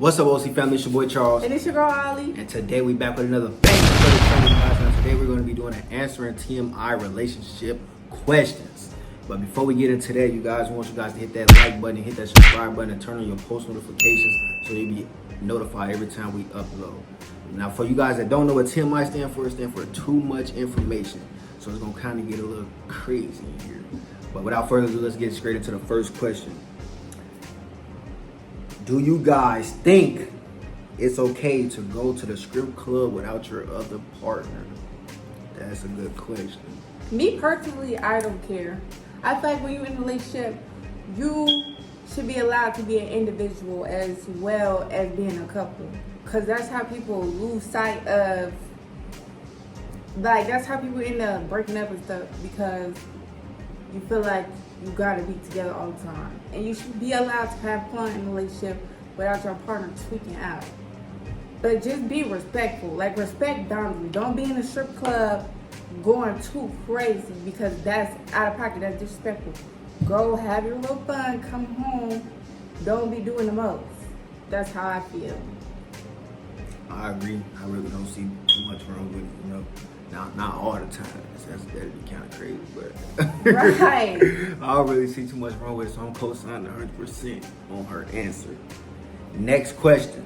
What's up, OC family? It's your boy Charles. And it's your girl, Ollie. And today we back with another bang. Today we're going to be doing an answering TMI relationship questions. But before we get into that, you guys, want you guys to hit that like button, hit that subscribe button, and turn on your post notifications so you'll be notified every time we upload. Now, for you guys that don't know what TMI stands for, it stands for too much information. So it's going to kind of get a little crazy in here. But without further ado, let's get straight into the first question. Do you guys think it's okay to go to the strip club without your other partner? That's a good question. Me personally, I don't care. I feel like when you're in a relationship, you should be allowed to be an individual as well as being a couple. Because that's how people lose sight of, like, that's how people end up breaking up and stuff, because you feel like you gotta be together all the time. And you should be allowed to have fun in a relationship without your partner tweaking out. But just be respectful. Like, respect boundaries. Don't be in a strip club going too crazy, because that's out of pocket. That's disrespectful. Go have your little fun, come home. Don't be doing the most. That's how I feel. I agree. I really don't see too much wrong with it, you know. Not all the time. That'd be kind of crazy, but Right. I don't really see too much wrong with it, so I'm co-signing 100% on her answer. Next question.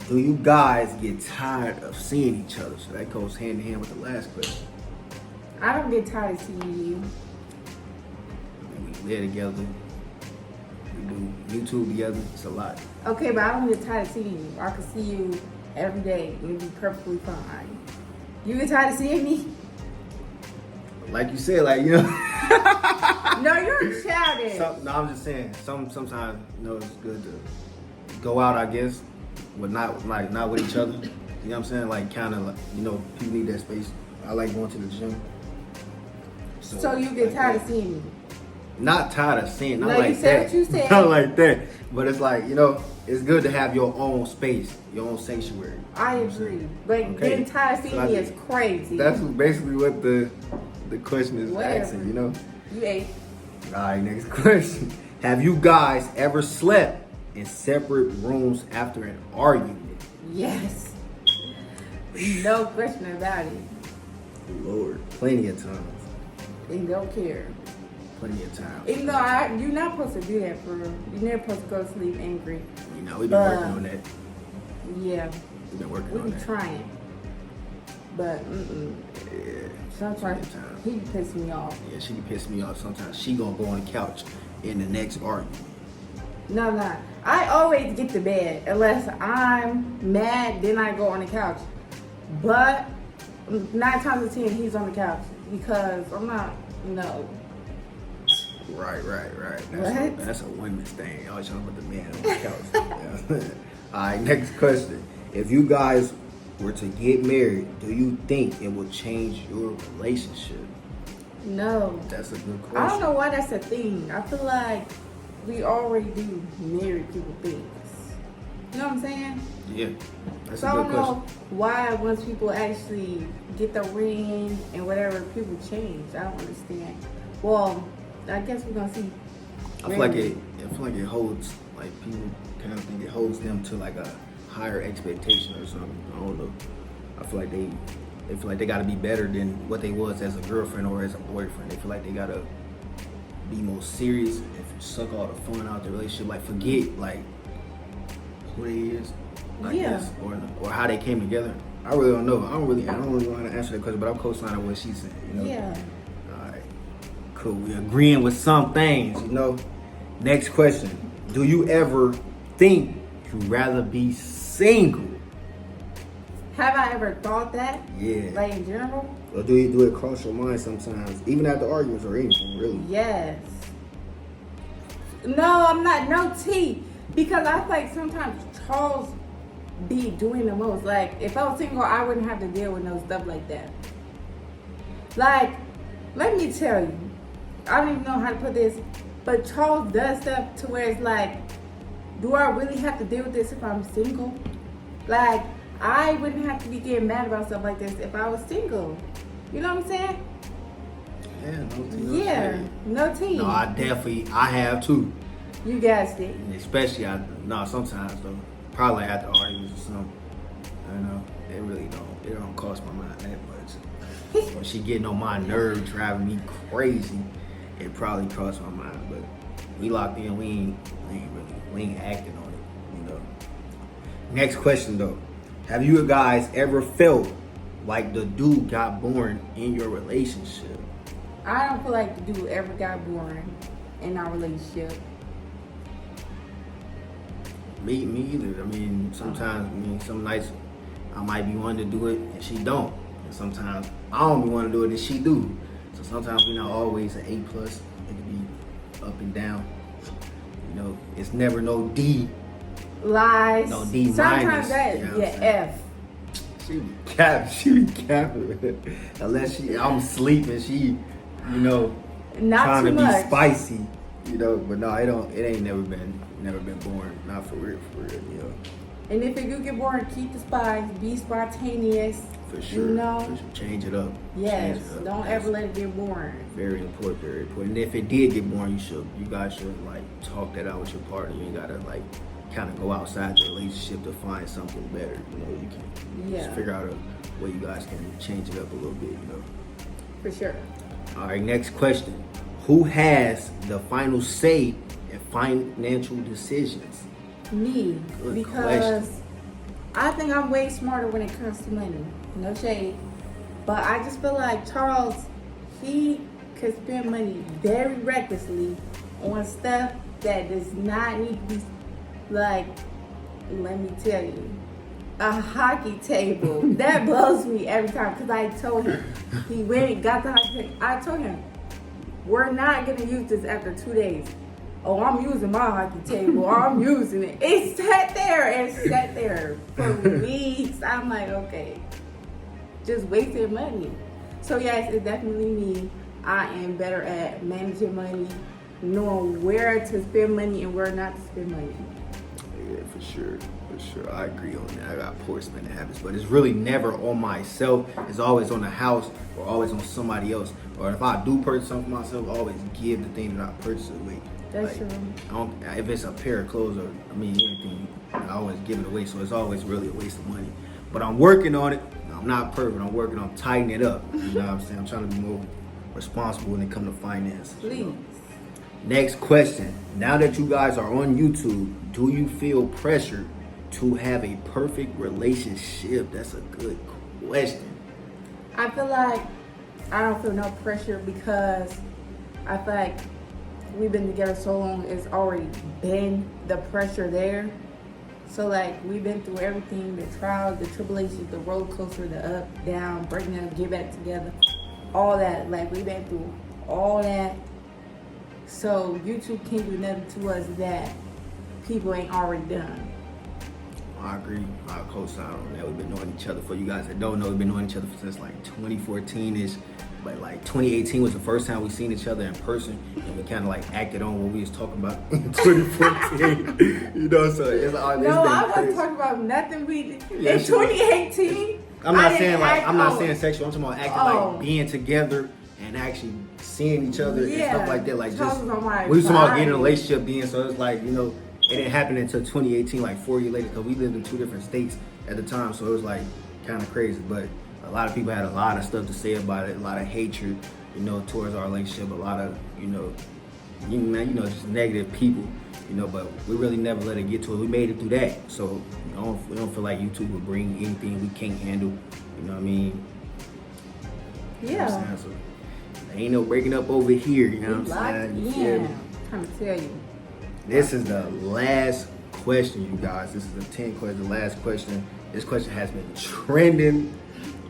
Do you guys get tired of seeing each other? So that goes hand in hand with the last question. I don't get tired of seeing you. I mean, we live together. We do YouTube together. It's a lot. Okay, but I don't get tired of seeing you. I can see you every day. You'll be perfectly fine. You get tired of seeing me? Like you said, like, you know. No, you're childish. No, I'm just saying. Sometimes, you know, it's good to go out, I guess, but not with each other. You know what I'm saying? Like, kind of, like, you know, people need that space. I like going to the gym. So you get tired of seeing me? Not tired of seeing. Not No, like you said that. what you said. Not like that. But it's like, you know, it's good to have your own space, your own sanctuary. I agree. But Okay. getting tired of seeing me is crazy. That's basically what the question is asking, you know? You ate. All right, next question. Have you guys ever slept in separate rooms after an argument? Yes. No question about it. Lord, plenty of times. They don't care. Plenty of times. Even though you're not supposed to do that, for real. You're never supposed to go to sleep angry. You know, we've been working on that. Yeah. We've been working We on be that. trying. But, Yeah. sometimes Plenty of times. he pisses me off. Yeah, she can piss me off sometimes. She gonna go on the couch in the next argument. No, not. I always get to bed unless I'm mad. Then I go on the couch. But 9 times out of 10, he's on the couch because I'm not. No. Right. What? That's a women's thing. I always talking about the man on the couch. Yeah. All right, next question. If you guys were to get married, do you think it will change your relationship? No. That's a good question. I don't know why that's a thing. I feel like we already do married people things. You know what I'm saying? Yeah, that's So a I good don't know question. why once people actually get the ring and whatever, people change. I don't understand. Well, I guess we're gonna see. I feel like it holds, like, people kind of think it holds them to like a higher expectation or something. I don't know. I feel like they feel like they gotta be better than what they was as a girlfriend or as a boyfriend. They feel like they gotta be more serious and suck all the fun out of the relationship. Like, forget like who they is, I guess, or how they came together. I really don't know. I don't really know how to answer that question, but I'm co-signing what she said. You know? Yeah. All right. Cool. We're agreeing with some things, you know. Next question. Do you ever think you'd rather be single? Have I ever thought that? Yeah. Like in general? Or do it cross your mind sometimes, even after arguments or anything, really? Yes. No, I'm not. No tea. Because I feel like sometimes Charles be doing the most. Like, if I was single, I wouldn't have to deal with no stuff like that. Like, let me tell you, I don't even know how to put this, but Charles does stuff to where it's like, do I really have to deal with this if I'm single? Like, I wouldn't have to be getting mad about stuff like this if I was single. You know what I'm saying? Yeah, no tea. Yeah, no tea. No, I have too. You guessed it. Especially, sometimes though. Probably like after arguments or something. You know, it don't cost my mind that much. When she getting on my nerves, driving me crazy, it probably crossed my mind. But we locked in, we ain't acting on it, you know. Next question though. Have you guys ever felt like the dude got boring in your relationship? I don't feel like the dude ever got boring in our relationship. Me either. I mean, sometimes, some nights I might be wanting to do it and she don't. And sometimes I don't be wanting to do it and she do. So sometimes we're not always an A+. It can be up and down. You know, it's never no D. Lies. No D minus. Sometimes that, you know yeah, F. She be capping. Unless I'm sleeping, she, you know, Not trying too to much. be spicy. You know, but no, it ain't never been boring. Not for real, you know. And if it do get boring, keep the spice, be spontaneous. For sure. You know? For sure. Change it up. Yes. Change it up. Don't ever let it get boring. Very important, very important. And if it did get boring, you guys should like talk that out with your partner. You ain't gotta like kind of go outside the relationship to find something better. You know, you can just figure out a way you guys can change it up a little bit, you know. For sure. All right, next question. Who has the final say in financial decisions? Me. Good Because question. I think I'm way smarter when it comes to money. No shade. But I just feel like Charles, he could spend money very recklessly on stuff that does not need to be, like, let me tell you, a hockey table. That blows me every time because I told him, he went and got the hockey table. I told him, we're not going to use this after 2 days. Oh, I'm using my hockey table. I'm using it. It sat there for weeks. I'm like, okay, just wasting money. So yes, it's definitely me. I am better at managing money, knowing where to spend money and where not to spend money. Yeah, for sure. I agree on that. I got poor spending habits, but it's really never on myself. It's always on the house or always on somebody else. Or if I do purchase something for myself, I always give the thing that I purchased away. That's true. If it's a pair of clothes or anything, I always give it away. So it's always really a waste of money. But I'm working on it. I'm not perfect. I'm working on tightening it up. You know what I'm saying? I'm trying to be more responsible when it comes to finances. Please. You know? Next question. Now that you guys are on YouTube, do you feel pressured to have a perfect relationship? That's a good question. I feel like I don't feel no pressure because I feel like we've been together so long, it's already been the pressure there. So like we've been through everything, the trials, the tribulations, the roller coaster, the up, down, breaking up, get back together, all that. Like we've been through all that. So YouTube can't do nothing to us that people ain't already done. I agree. I co-sign on that. We've been knowing each other. For you guys that don't know, we've been knowing each other since like 2014-ish. But like 2018 was the first time we seen each other in person, and we kind of like acted on what we was talking about in 2014. You know, so it's all. No, I wasn't talking about nothing we did Yeah, in 2018. I'm not saying sexual. I'm talking about acting like being together and actually seeing each other and stuff like that. Like just we was talking about getting in a relationship, being so it's like, you know, it didn't happen until 2018, like 4 years later, because we lived in 2 different states at the time, so it was like kind of crazy. But a lot of people had a lot of stuff to say about it, a lot of hatred, you know, towards our relationship, a lot of, you know, just negative people, you know. But we really never let it get to it. We made it through that, so we don't feel like YouTube will bring anything we can't handle. You know what I mean? Yeah. You know what I'm saying? So, ain't no breaking up over here. You know what I'm saying? Yeah. I'm trying to tell you. This is the last question, you guys. This is the 10 question, the last question. This question has been trending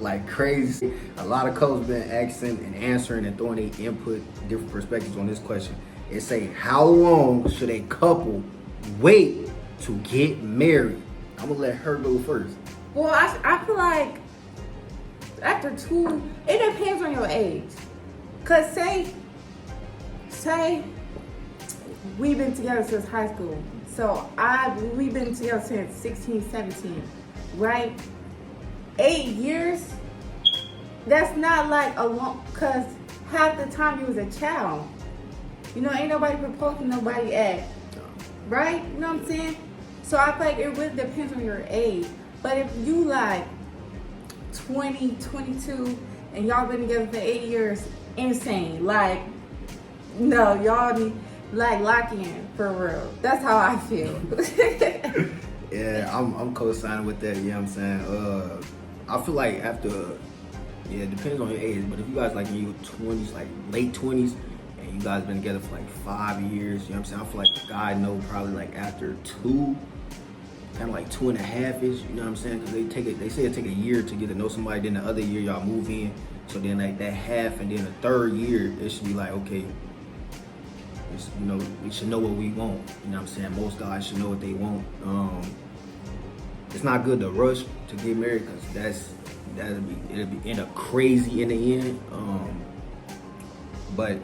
like crazy. A lot of couples been asking and answering and throwing their input, different perspectives on this question. It say, how long should a couple wait to get married? I'm gonna let her go first. Well, I feel like after 2, it depends on your age. Cause say we've been together since high school. So we've been together since 16, 17, right? 8 years, that's not like a long, cause half the time you was a child. You know, ain't nobody proposing nobody at, right? You know what I'm saying? So I feel like it really depends on your age. But if you like 20, 22, and y'all been together for 8 years, insane. Like, no, y'all need like lock in for real. That's how I feel. Yeah, I'm co-signing with that. You know what I'm saying? I feel like after, yeah, it depends on your age, but if you guys like in your 20s, like late 20s, and you guys been together for like 5 years, you know what I'm saying? I feel like the guy know probably like after 2, kind of like 2.5 ish. You know what I'm saying? Because they say it take a year to get to know somebody. Then the other year y'all move in, so then like that half, and then the third year it should be like, okay, you know, we should know what we want. You know what I'm saying? Most guys should know what they want. It's not good to rush to get married, because it'll be end up crazy in the end. But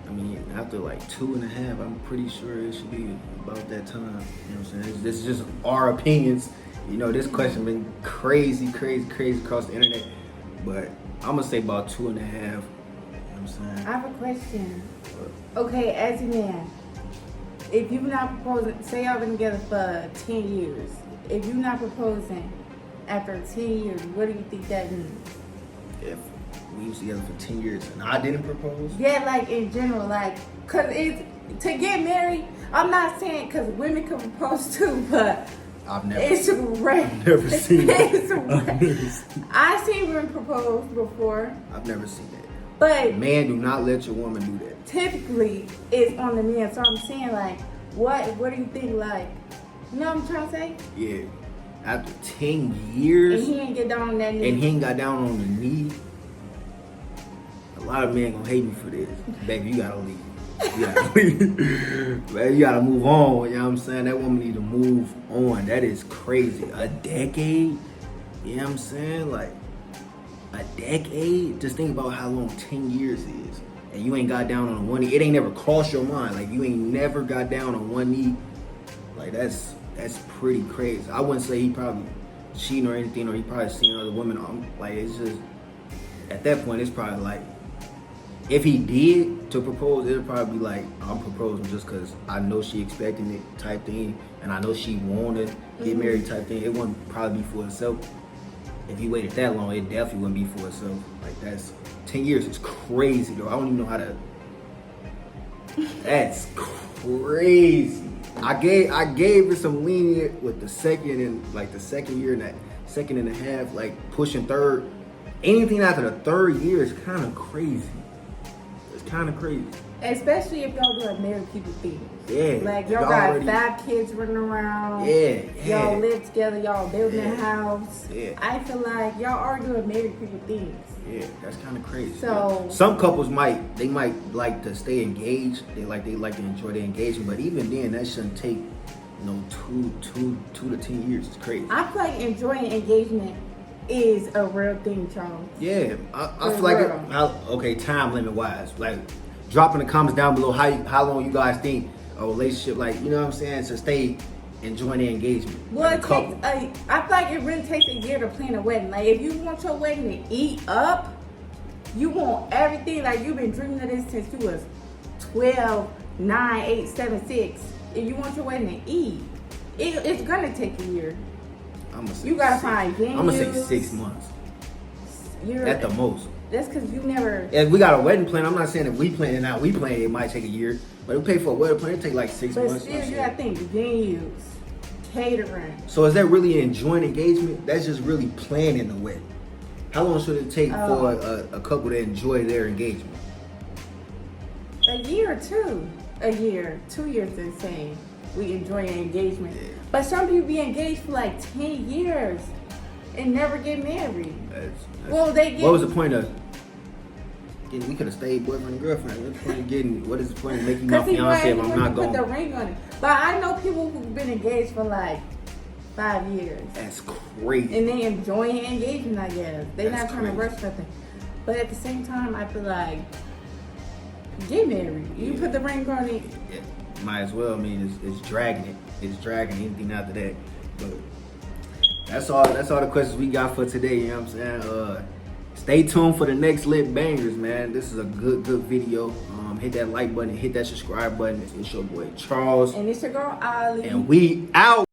I mean, after like 2.5, I'm pretty sure it should be about that time. You know what I'm saying? This is just our opinions. You know, this question been crazy across the internet. But I'm gonna say about 2.5. You know what I'm saying? I have a question. Okay, as a man, if you're not proposing, say y'all been together for 10 years. If you're not proposing after 10 years, what do you think that means? If we was together for 10 years and I didn't propose? Yeah, like in general, like, cause it's to get married. I'm not saying cause women can propose too, but it's rare. I've never seen that. I've seen women propose before. I've never seen that. But man, do not let your woman do that. Typically, it's on the man. So I'm saying, like, what do you think? Like, you know what I'm trying to say? Yeah. After 10 years, and he ain't get down on that knee. And he ain't got down on the knee. A lot of men gonna hate me for this. Baby, you gotta leave. You gotta leave. Baby, you gotta move on. You know what I'm saying? That woman need to move on. That is crazy. A decade? You know what I'm saying? Like, a decade? Just think about how long 10 years is. And you ain't got down on one knee. It ain't never crossed your mind. Like, you ain't never got down on one knee. Like, that's pretty crazy. I wouldn't say he probably cheating or anything, or he probably seen other women. Like, it's just, at that point, it's probably like, if he did to propose, it'll probably be like, I'm proposing just because I know she expecting it type thing, and I know she want to get married type thing. It wouldn't probably be for herself. If he waited that long, it definitely wouldn't be for herself. Like, that's 10 years is crazy, though. I don't even know how to. That's crazy. I gave it some lenient with the second year and that second and a half, like pushing third. Anything after the third year is kind of crazy. It's kind of crazy. Especially if y'all doing married people things. Yeah. Like y'all got 5 kids running around. Yeah. Y'all live together. Y'all building a house. Yeah. I feel like y'all are doing married people things. Yeah, that's kind of crazy. So some couples might like to stay engaged. They like to enjoy their engagement, but even then, that shouldn't take 2 to 10 years. It's crazy. I feel like enjoying engagement is a real thing, Charles. Yeah, I feel like okay, time limit wise, like drop in the comments down below how long you guys think a relationship, like, you know what I'm saying, to stay enjoying their engagement. Well, I feel like it really takes a year to plan a wedding. Like, if you want your wedding to eat up, you want everything. Like, you've been dreaming of this since you was 12, 9, 8, 7, 6. If you want your wedding to eat, it's gonna take a year. You gotta find venues. I'm gonna say 6 months. At the most. That's because you never. If we got a wedding plan, I'm not saying if we plan it out, it might take a year. But if we pay for a wedding plan, it take like 6 months. But still, you gotta think venues, catering. So is that really enjoying engagement? That's just really planning the wedding. How long should it take for a couple to enjoy their engagement? A year or two. A year. 2 years is insane. We enjoy an engagement. Yeah. But some people be engaged for like 10 years and never get married. What was the point of getting? We could have stayed boyfriend and girlfriend. What's the point of getting? What is the point of making my fiance if I'm not going? Put the ring on it. But I know people who've been engaged for like 5 years. That's crazy. And they enjoying engagement, I guess. They're not trying to rush nothing. But at the same time, I feel like get married. You put the ring on it. Yeah. Might as well. I mean, it's dragging it. It's dragging anything after that. But that's all the questions we got for today. You know what I'm saying? Stay tuned for the next lit bangers, man. This is a good video. Hit that like button, hit that subscribe button. It's your boy Charles. And it's your girl Ollie. And we out.